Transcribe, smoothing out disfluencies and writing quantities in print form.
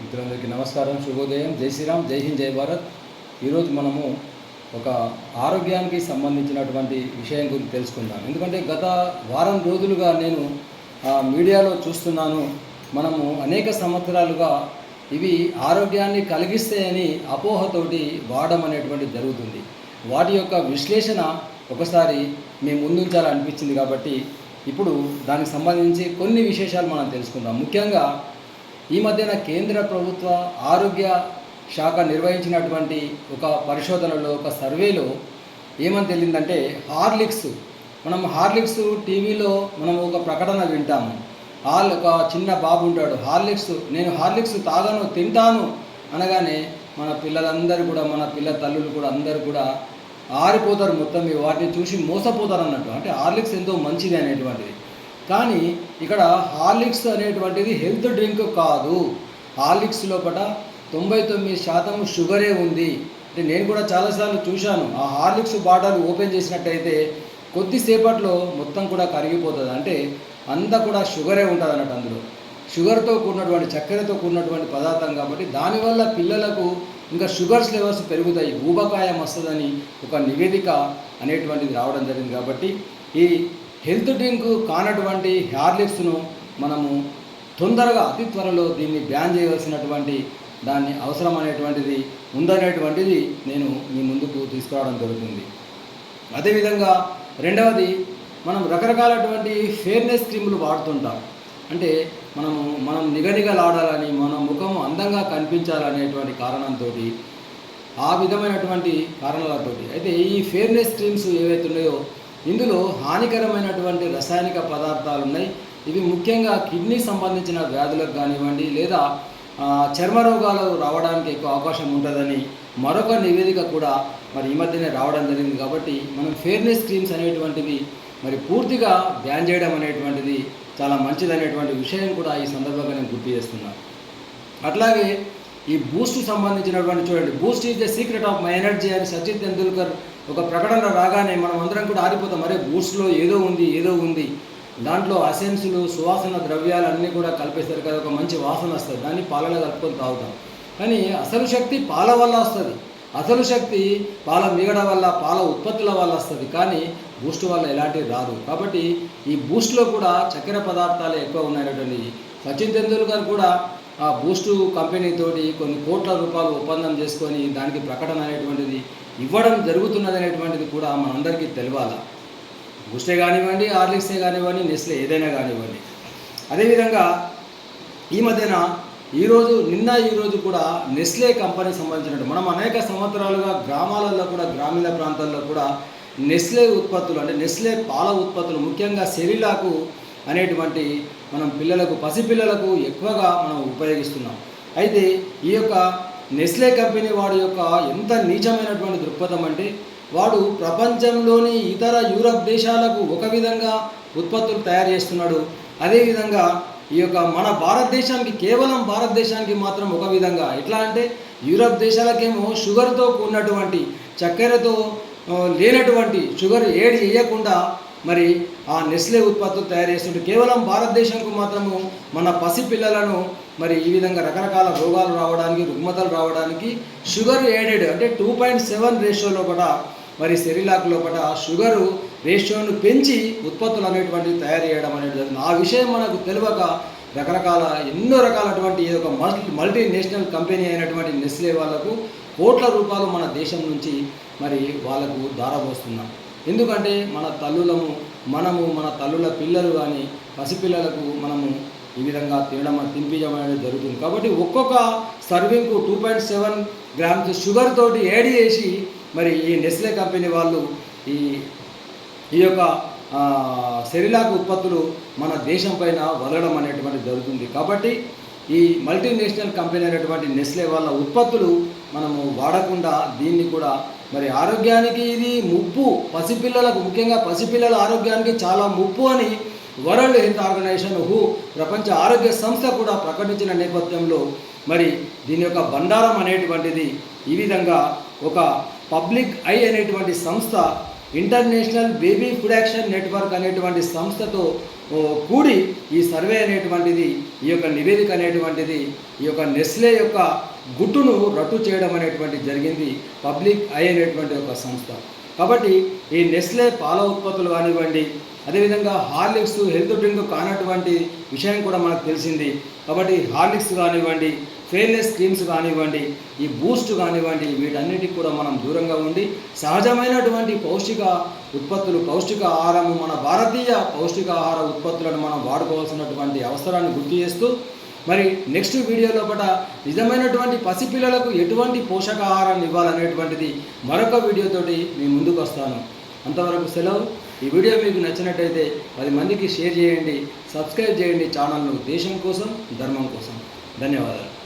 మిత్రులందరికీ నమస్కారం, శుభోదయం, జై శ్రీరామ్, జై హింద్, జై భారత్. ఈరోజు మనము ఒక ఆరోగ్యానికి సంబంధించినటువంటి విషయం గురించి తెలుసుకుందాం. ఎందుకంటే గత వారం రోజులుగా నేను మీడియాలో చూస్తున్నాను, మనము అనేక సంవత్సరాలుగా ఇవి ఆరోగ్యాన్ని కలిగిస్తాయని అపోహతోటి వాడడం అనేటువంటిది జరుగుతుంది. వాటి యొక్క విశ్లేషణ ఒకసారి మేము ముందుంచాలనిపించింది కాబట్టి ఇప్పుడు దానికి సంబంధించి కొన్ని విశేషాలు మనం తెలుసుకుందాం. ముఖ్యంగా ఈ మధ్యన కేంద్ర ప్రభుత్వ ఆరోగ్య శాఖ నిర్వహించినటువంటి ఒక పరిశోధనలో, ఒక సర్వేలో ఏమని తెలిసిందంటే, హార్లిక్స్ టీవీలో మనం ఒక ప్రకటన వింటాము. ఒక చిన్న బాబు ఉంటాడు, నేను హార్లిక్స్ తాగను, తింటాను అనగానే మన పిల్లలందరూ కూడా, మన పిల్ల తల్లులు కూడా అందరూ కూడా ఆరిపోతారు. మొత్తం వాటిని చూసి మోసపోతారు అన్నట్టు. అంటే హార్లిక్స్ ఎంతో మంచిది అనేటువంటిది. కానీ ఇక్కడ హార్లిక్స్ అనేటువంటిది హెల్త్ డ్రింక్ కాదు. హార్లిక్స్ లోపల 99% షుగరే ఉంది. అంటే నేను కూడా చాలాసార్లు చూశాను, ఆ హార్లిక్స్ బాటిల్ ఓపెన్ చేసినట్టయితే కొద్దిసేపట్లో మొత్తం కూడా కరిగిపోతుంది. అంటే అంతా కూడా షుగరే ఉంటుంది అన్నట్టు. అందులో షుగర్తో కూడినటువంటి, చక్కెరతో కూడినటువంటి పదార్థం కాబట్టి దానివల్ల పిల్లలకు ఇంకా షుగర్స్ లెవెల్స్ పెరుగుతాయి, ఊబకాయం వస్తుందని ఒక నివేదిక అనేటువంటిది రావడం జరిగింది. కాబట్టి ఈ హెల్త్ డ్రింక్ కానటువంటి హార్లిక్స్ను మనము తొందరగా, అతి త్వరలో దీన్ని బ్యాన్ చేయవలసినటువంటి దాన్ని అవసరం అనేటువంటిది ఉందనేటువంటిది నేను మీ ముందుకు తీసుకురావడం జరుగుతుంది. అదేవిధంగా రెండవది, మనం రకరకాలటువంటి ఫేర్నెస్ క్రీములు వాడుతుంటాం. అంటే మనం నిగనిగలాడాలని, మన ముఖం అందంగా కనిపించాలనేటువంటి కారణంతో, ఆ విధమైనటువంటి కారణాలతోటి అయితే ఈ ఫేర్నెస్ క్రీమ్స్ ఏవైతే ఉన్నాయో ఇందులో హానికరమైనటువంటి రసాయనిక పదార్థాలు ఉన్నాయి. ఇవి ముఖ్యంగా కిడ్నీ సంబంధించిన వ్యాధులకు కానివ్వండి, లేదా చర్మ రోగాలు రావడానికి ఎక్కువ అవకాశం ఉంటుందని మరొక నివేదిక కూడా ఈ మధ్యనే రావడం జరిగింది. కాబట్టి మనం ఫేర్నెస్ క్రీమ్స్ అనేటువంటివి పూర్తిగా బ్యాన్ చేయడం అనేటువంటిది చాలా మంచిదనేటువంటి విషయం కూడా ఈ సందర్భంగా నేను గుర్తు చేస్తున్నాను. అట్లాగే ఈ బూస్ట్ సంబంధించినటువంటి, చూడండి, Boost is the secret of my energy అని సచిన్ తెందూల్కర్ ఒక ప్రకటన రాగానే మనం అందరం కూడా ఆరిపోతాం. మరే బూస్ట్లో ఏదో ఉంది, దాంట్లో అసెన్సులు, సువాసన ద్రవ్యాలు అన్నీ కూడా కలిపేస్తారు కదా, ఒక మంచి వాసన వస్తుంది, దాన్ని పాలలో కలుపుకొని తాగుతాం. కానీ అసలు శక్తి పాల వల్ల వస్తుంది, అసలు శక్తి పాల మీగడ వల్ల, పాల ఉత్పత్తుల వల్ల వస్తుంది. కానీ బూస్ట్ వల్ల ఎలాంటివి రాదు. కాబట్టి ఈ బూస్ట్లో కూడా చక్కెర పదార్థాలు ఎక్కువ ఉన్నాయనేటువంటి సచిన్ తెందూల్కర్ కూడా ఆ బూస్టు కంపెనీతోటి కొన్ని కోట్ల రూపాయలు ఒప్పందం చేసుకొని దానికి ప్రకటన అనేటువంటిది ఇవ్వడం జరుగుతున్నది అనేటువంటిది కూడా మనందరికీ తెలియాలి. బూస్టే కానివ్వండి, హార్లిక్సే కానివ్వండి, నెస్లే ఏదైనా కానివ్వండి. అదేవిధంగా ఈ మధ్యన ఈరోజు కూడా నెస్లే కంపెనీ సంబంధించినట్టు మనం అనేక సంవత్సరాలుగా గ్రామాలలో కూడా, గ్రామీణ ప్రాంతాల్లో కూడా నెస్లే ఉత్పత్తులు, అంటే నెస్లే పాల ఉత్పత్తులు, ముఖ్యంగా సెరిలాకు అనేటువంటి మనం పసిపిల్లలకు ఎక్కువగా మనం ఉపయోగిస్తున్నాం. అయితే ఈ యొక్క నెస్లే కంపెనీ వాడి యొక్క ఎంత నీచమైనటువంటి దృక్పథం అంటే, వాడు ప్రపంచంలోని ఇతర యూరప్ దేశాలకు ఒక విధంగా ఉత్పత్తులు తయారు చేస్తున్నాడు. అదేవిధంగా ఈ యొక్క మన కేవలం భారతదేశానికి మాత్రం ఒక విధంగా. ఎట్లా అంటే, యూరప్ దేశాలకేమో షుగర్తో కూడినటువంటి, చక్కెరతో లేనటువంటి, షుగర్ ఏడ్ చేయకుండా ఆ నెస్లే ఉత్పత్తులు తయారు చేస్తుంటే, కేవలం భారతదేశంకు మాత్రము మన పసిపిల్లలను ఈ విధంగా రకరకాల రోగాలు రావడానికి, రుగ్మతలు రావడానికి షుగర్ ఏడెడ్, అంటే 2.7 రేషియో లోపల సెరిలాక్ లోపల షుగరు రేషియోను పెంచి ఉత్పత్తులు అనేటువంటివి తయారు చేయడం అనేది జరుగుతుంది. ఆ విషయం మనకు తెలియక ఎన్నో రకాలటువంటి ఒక మల్టీనేషనల్ కంపెనీ అయినటువంటి నెస్లే వాళ్ళకు కోట్ల రూపాయలు మన దేశం నుంచి వాళ్ళకు దారబోస్తున్నాం. ఎందుకంటే మన తల్లుల పిల్లలు కానీ పసిపిల్లలకు మనము ఈ విధంగా తినిపించడం అనేది జరుగుతుంది. కాబట్టి ఒక్కొక్క సర్వింగ్కు 2.7 గ్రామ్స్ షుగర్ తోటి యాడ్ చేసి ఈ నెస్లే కంపెనీ వాళ్ళు ఈ యొక్క సెరిలాక్ ఉత్పత్తులు మన దేశం పైన వదలడం అనేటువంటి జరుగుతుంది. కాబట్టి ఈ మల్టీనేషనల్ కంపెనీ అనేటువంటి నెస్లే వాళ్ళ ఉత్పత్తులు మనము వాడకుండా, దీన్ని కూడా ఆరోగ్యానికి ఇది ముప్పు, పసిపిల్లలకు, ముఖ్యంగా పసిపిల్లల ఆరోగ్యానికి చాలా ముప్పు అని వరల్డ్ హెల్త్ ఆర్గనైజేషన్ ప్రపంచ ఆరోగ్య సంస్థ కూడా ప్రకటించిన నేపథ్యంలో దీని యొక్క బండారం అనేటువంటిది ఈ విధంగా ఒక పబ్లిక్ ఐ అనేటువంటి సంస్థ, international baby food action network అనేటువంటి సంస్థతో కూడి ఈ సర్వే అనేటువంటిది ఈ యొక్క నివేదిక అనేటువంటిది ఈ యొక్క నెస్లే యొక్క గుట్టును రట్టు చేయడం అనేటువంటి జరిగింది పబ్లిక్ ఐ అనేటువంటి ఒక సంస్థ. కాబట్టి ఈ నెస్లే పాల ఉత్పత్తులు కానివ్వండి, అదేవిధంగా హార్లిక్స్ హెల్త్ డ్రింక్ కానటువంటి విషయం కూడా మనకు తెలిసింది. కాబట్టి హార్లిక్స్ కానివ్వండి, ఫెయిర్నెస్ క్రీమ్స్ కానివ్వండి, ఈ బూస్ట్ కానివ్వండి, వీటన్నిటికి కూడా మనం దూరంగా ఉండి సహజమైనటువంటి పౌష్టిక ఉత్పత్తులు, పౌష్టిక ఆహారము, మన భారతీయ పౌష్టికాహార ఉత్పత్తులను మనం వాడుకోవాల్సినటువంటి అవసరాన్ని గుర్తు చేస్తూ, మరి నెక్స్ట్ వీడియో లోపల నిజమైనటువంటి పసిపిల్లలకు ఎటువంటి పోషకాహారాన్ని ఇవ్వాలనేటువంటిది మరొక వీడియోతోటి మీ ముందుకు వస్తాను. అంతవరకు సెలవు. ఈ వీడియో మీకు నచ్చినట్టయితే 10 మందికి షేర్ చేయండి, సబ్స్క్రైబ్ చేయండి ఛానల్ను. దేశం కోసం, ధర్మం కోసం. ధన్యవాదాలు.